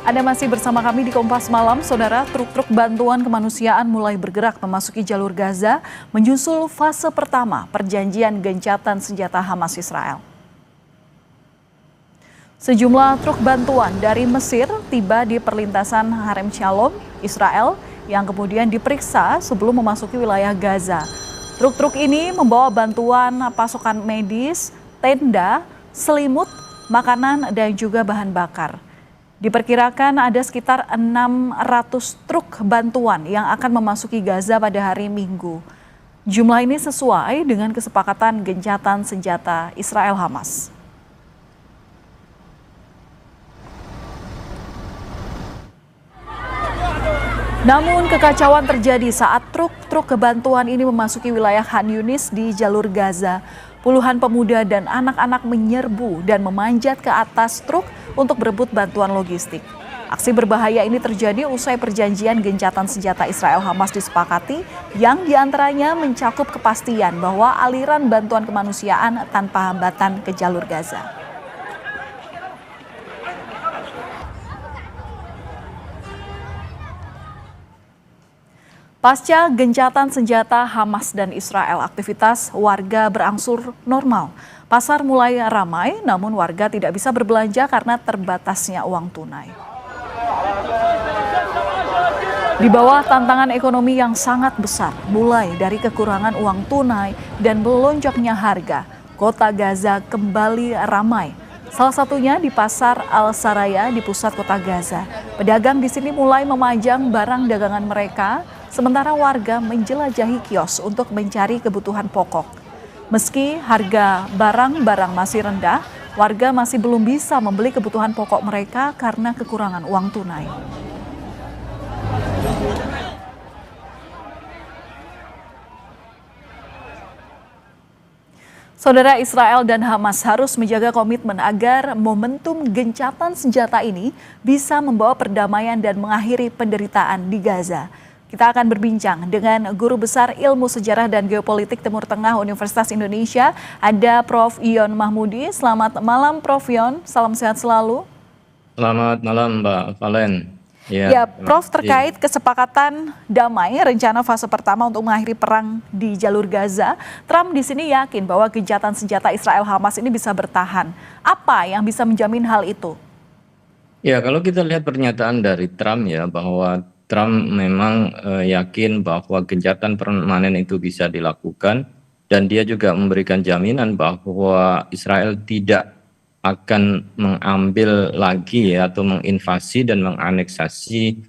Anda masih bersama kami di Kompas Malam, Saudara. Truk-truk bantuan kemanusiaan mulai bergerak memasuki jalur Gaza, menyusul fase pertama perjanjian gencatan senjata Hamas Israel. Sejumlah truk bantuan dari Mesir tiba di perlintasan Harem Shalom, Israel, yang kemudian diperiksa sebelum memasuki wilayah Gaza. Truk-truk ini membawa bantuan pasokan medis, tenda, selimut, makanan, dan juga bahan bakar. Diperkirakan ada sekitar 600 truk bantuan yang akan memasuki Gaza pada hari Minggu. Jumlah ini sesuai dengan kesepakatan gencatan senjata Israel-Hamas. Namun kekacauan terjadi saat truk-truk bantuan ini memasuki wilayah Khan Yunis di jalur Gaza. Puluhan pemuda dan anak-anak menyerbu dan memanjat ke atas truk untuk berebut bantuan logistik. Aksi berbahaya ini terjadi usai perjanjian gencatan senjata Israel-Hamas disepakati, yang diantaranya mencakup kepastian bahwa aliran bantuan kemanusiaan tanpa hambatan ke jalur Gaza. Pasca gencatan senjata Hamas dan Israel, aktivitas warga berangsur normal. Pasar mulai ramai, namun warga tidak bisa berbelanja karena terbatasnya uang tunai. Di bawah tantangan ekonomi yang sangat besar, mulai dari kekurangan uang tunai dan melonjaknya harga, kota Gaza kembali ramai. Salah satunya di Pasar Al-Saraya di pusat kota Gaza. Pedagang di sini mulai memajang barang dagangan mereka, sementara warga menjelajahi kios untuk mencari kebutuhan pokok. Meski harga barang-barang masih rendah, warga masih belum bisa membeli kebutuhan pokok mereka karena kekurangan uang tunai. Saudara, Israel dan Hamas harus menjaga komitmen agar momentum gencatan senjata ini bisa membawa perdamaian dan mengakhiri penderitaan di Gaza. Kita akan berbincang dengan Guru Besar Ilmu Sejarah dan Geopolitik Timur Tengah Universitas Indonesia, ada Prof. Yon Mahmudi. Selamat malam Prof. Yon, salam sehat selalu. Selamat malam Mbak Valen. Ya, Prof, terkait kesepakatan damai rencana fase pertama untuk mengakhiri perang di jalur Gaza, Trump di sini yakin bahwa gencatan senjata Israel-Hamas ini bisa bertahan. Apa yang bisa menjamin hal itu? Ya, kalau kita lihat pernyataan dari Trump ya, bahwa Trump memang yakin bahwa gencatan permanen itu bisa dilakukan, dan dia juga memberikan jaminan bahwa Israel tidak akan mengambil lagi ya, atau menginvasi dan menganeksasi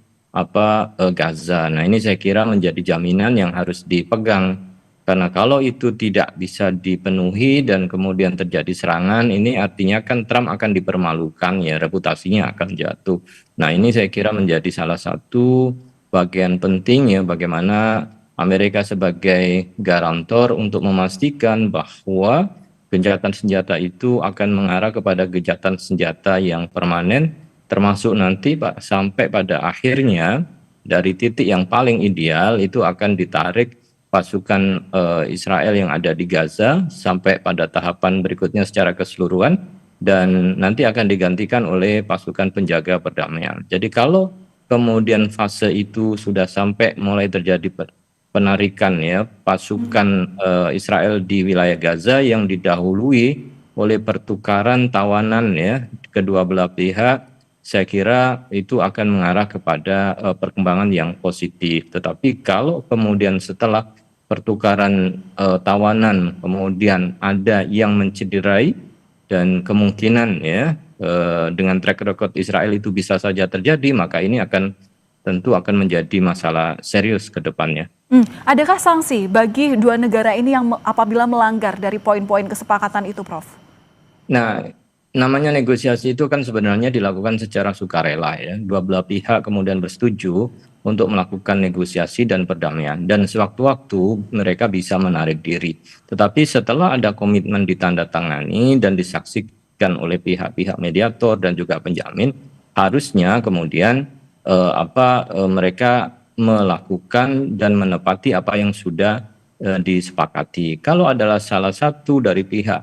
Gaza. Nah, ini saya kira menjadi jaminan yang harus dipegang, karena kalau itu tidak bisa dipenuhi dan kemudian terjadi serangan, ini artinya kan Trump akan dipermalukan ya, reputasinya akan jatuh. Nah, ini saya kira menjadi salah satu bagian penting ya, bagaimana Amerika sebagai garantor untuk memastikan bahwa gencatan senjata itu akan mengarah kepada gencatan senjata yang permanen, termasuk nanti sampai pada akhirnya dari titik yang paling ideal itu akan ditarik pasukan Israel yang ada di Gaza sampai pada tahapan berikutnya secara keseluruhan, dan nanti akan digantikan oleh pasukan penjaga perdamaian. Jadi kalau kemudian fase itu sudah sampai mulai terjadi penarikan ya pasukan Israel di wilayah Gaza yang didahului oleh pertukaran tawanan ya kedua belah pihak, saya kira itu akan mengarah kepada perkembangan yang positif. Tetapi kalau kemudian setelah pertukaran tawanan kemudian ada yang mencederai, dan kemungkinan ya dengan track record Israel itu bisa saja terjadi, maka ini tentu akan menjadi masalah serius ke depannya. Adakah sanksi bagi dua negara ini yang apabila melanggar dari poin-poin kesepakatan itu, Prof? Nah, namanya negosiasi itu kan sebenarnya dilakukan secara sukarela ya. Dua belah pihak kemudian bersetuju untuk melakukan negosiasi dan perdamaian, dan sewaktu-waktu mereka bisa menarik diri. Tetapi setelah ada komitmen ditandatangani dan disaksikan oleh pihak-pihak mediator dan juga penjamin, harusnya kemudian mereka melakukan dan menepati apa yang sudah disepakati. Kalau adalah salah satu dari pihak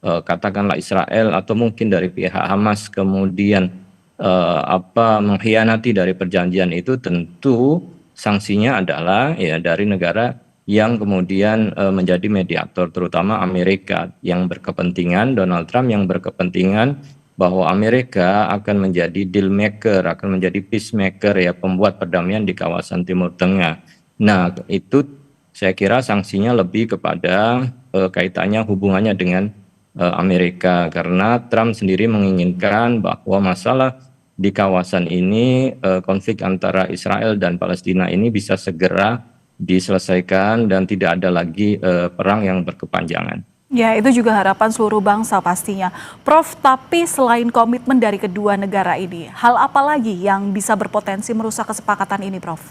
katakanlah Israel atau mungkin dari pihak Hamas kemudian mengkhianati dari perjanjian itu, tentu sanksinya adalah ya dari negara yang kemudian menjadi mediator, terutama Amerika yang berkepentingan, Donald Trump yang berkepentingan bahwa Amerika akan menjadi deal maker, akan menjadi peacemaker, ya, pembuat perdamaian di kawasan Timur Tengah. Nah, itu saya kira sanksinya lebih kepada kaitannya hubungannya dengan Amerika, karena Trump sendiri menginginkan bahwa masalah di kawasan ini, konflik antara Israel dan Palestina ini bisa segera diselesaikan dan tidak ada lagi perang yang berkepanjangan. Ya, itu juga harapan seluruh bangsa pastinya. Prof, tapi selain komitmen dari kedua negara ini, hal apa lagi yang bisa berpotensi merusak kesepakatan ini, Prof?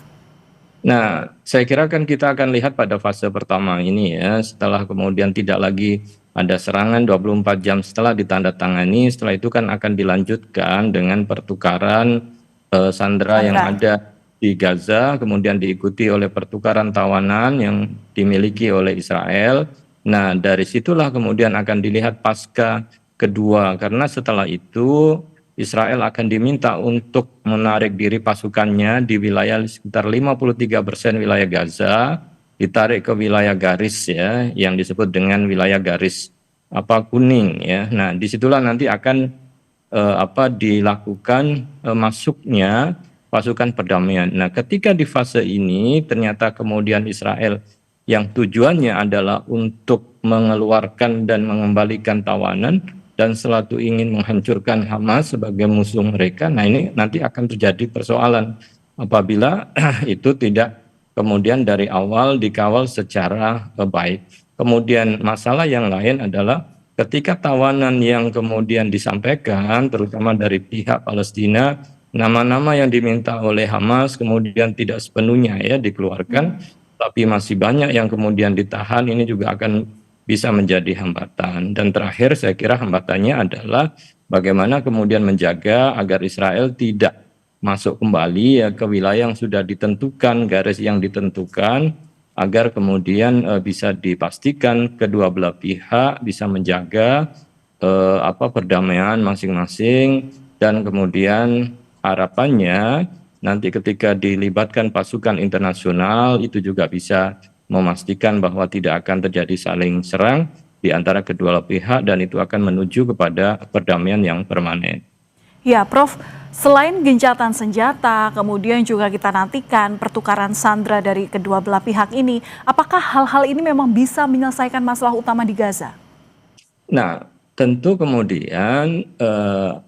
Nah, saya kira kan kita akan lihat pada fase pertama ini ya, setelah kemudian tidak lagi ada serangan 24 jam setelah ditandatangani, setelah itu kan akan dilanjutkan dengan pertukaran sandera yang Sandra. ada di Gaza, kemudian diikuti oleh pertukaran tawanan yang dimiliki oleh Israel. Nah, dari situlah kemudian akan dilihat pasca kedua, karena setelah itu Israel akan diminta untuk menarik diri pasukannya di wilayah sekitar 53% wilayah Gaza, ditarik ke wilayah garis ya, yang disebut dengan wilayah garis kuning ya. Nah, disitulah nanti akan dilakukan masuknya pasukan perdamaian. Nah, ketika di fase ini ternyata kemudian Israel yang tujuannya adalah untuk mengeluarkan dan mengembalikan tawanan dan selalu ingin menghancurkan Hamas sebagai musuh mereka. Nah, ini nanti akan terjadi persoalan apabila itu tidak kemudian dari awal dikawal secara baik. Kemudian masalah yang lain adalah ketika tawanan yang kemudian disampaikan terutama dari pihak Palestina, nama-nama yang diminta oleh Hamas kemudian tidak sepenuhnya ya dikeluarkan, tapi masih banyak yang kemudian ditahan, ini juga akan bisa menjadi hambatan. Dan terakhir saya kira hambatannya adalah bagaimana kemudian menjaga agar Israel tidak masuk kembali ya ke wilayah yang sudah ditentukan, garis yang ditentukan, agar kemudian bisa dipastikan kedua belah pihak bisa menjaga perdamaian masing-masing, dan kemudian harapannya nanti ketika dilibatkan pasukan internasional itu juga bisa memastikan bahwa tidak akan terjadi saling serang di antara kedua pihak, dan itu akan menuju kepada perdamaian yang permanen. Ya, Prof, selain gencatan senjata, kemudian juga kita nantikan pertukaran sandera dari kedua belah pihak ini, apakah hal-hal ini memang bisa menyelesaikan masalah utama di Gaza? Nah, tentu kemudian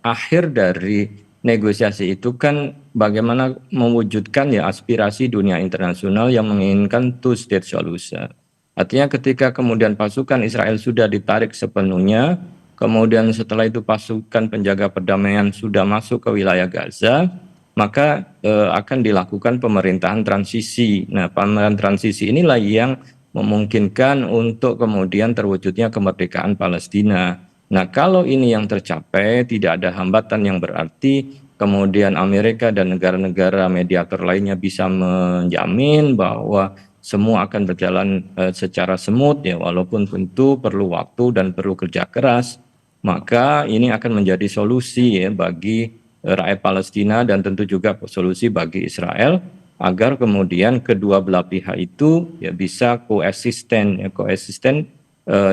akhir dari negosiasi itu kan bagaimana mewujudkan ya aspirasi dunia internasional yang menginginkan two state solution. Artinya ketika kemudian pasukan Israel sudah ditarik sepenuhnya, kemudian setelah itu pasukan penjaga perdamaian sudah masuk ke wilayah Gaza, maka akan dilakukan pemerintahan transisi. Nah, pemerintahan transisi inilah yang memungkinkan untuk kemudian terwujudnya kemerdekaan Palestina. Nah, kalau ini yang tercapai, tidak ada hambatan yang berarti, kemudian Amerika dan negara-negara mediator lainnya bisa menjamin bahwa semua akan berjalan secara smooth ya, walaupun tentu perlu waktu dan perlu kerja keras, maka ini akan menjadi solusi ya bagi rakyat Palestina dan tentu juga solusi bagi Israel, agar kemudian kedua belah pihak itu ya bisa koesisten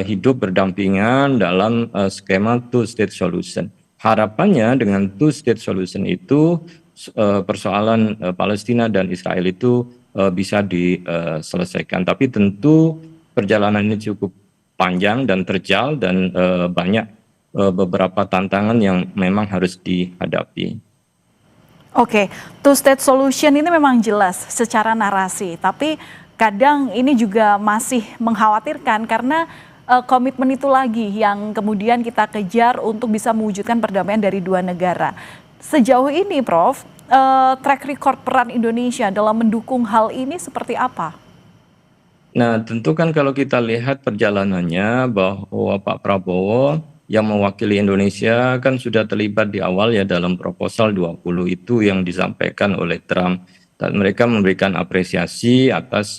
hidup berdampingan dalam skema two state solution. Harapannya dengan two state solution itu persoalan Palestina dan Israel itu bisa diselesaikan. Tapi tentu perjalanan ini cukup panjang dan terjal, dan banyak beberapa tantangan yang memang harus dihadapi. Oke, two state solution ini memang jelas secara narasi, tapi kadang ini juga masih mengkhawatirkan karena komitmen itu lagi yang kemudian kita kejar untuk bisa mewujudkan perdamaian dari dua negara. Sejauh ini, Prof, track record peran Indonesia dalam mendukung hal ini seperti apa? Nah, tentu kan kalau kita lihat perjalanannya bahwa Pak Prabowo yang mewakili Indonesia kan sudah terlibat di awal ya dalam proposal 20 itu yang disampaikan oleh Trump, dan mereka memberikan apresiasi atas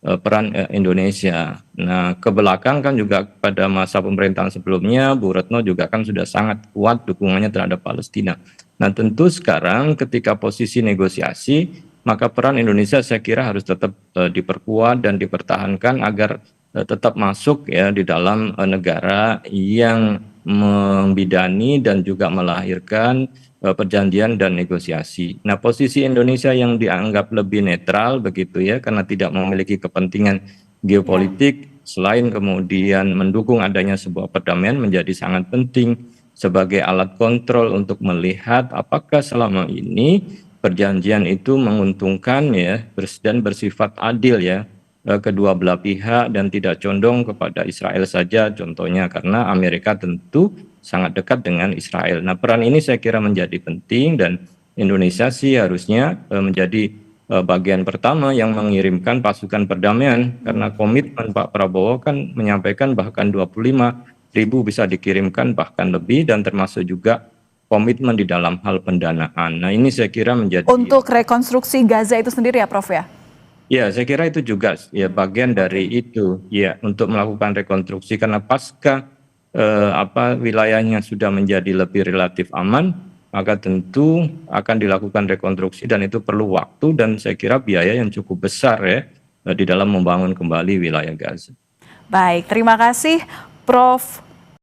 peran Indonesia. Nah, ke belakang kan juga pada masa pemerintahan sebelumnya, Bu Retno juga kan sudah sangat kuat dukungannya terhadap Palestina. Nah, tentu sekarang ketika posisi negosiasi, maka peran Indonesia saya kira harus tetap diperkuat dan dipertahankan agar tetap masuk ya di dalam negara yang membidani dan juga melahirkan perjanjian dan negosiasi. Nah, posisi Indonesia yang dianggap lebih netral begitu ya, karena tidak memiliki kepentingan Ya. geopolitik, selain kemudian mendukung adanya sebuah perdamaian menjadi sangat penting sebagai alat kontrol untuk melihat apakah selama ini perjanjian itu menguntungkan ya dan bersifat adil ya kedua belah pihak dan tidak condong kepada Israel saja contohnya, karena Amerika tentu sangat dekat dengan Israel. Nah, peran ini saya kira menjadi penting dan Indonesia sih harusnya menjadi bagian pertama yang mengirimkan pasukan perdamaian, karena komitmen Pak Prabowo kan menyampaikan bahkan 25.000 bisa dikirimkan bahkan lebih, dan termasuk juga komitmen di dalam hal pendanaan. Nah, ini saya kira menjadi Untuk rekonstruksi Gaza itu sendiri ya Prof ya? ya, saya kira itu juga ya bagian dari itu ya untuk melakukan rekonstruksi, karena pasca wilayahnya sudah menjadi lebih relatif aman, maka tentu akan dilakukan rekonstruksi dan itu perlu waktu dan saya kira biaya yang cukup besar ya di dalam membangun kembali wilayah Gaza. Baik, terima kasih Prof.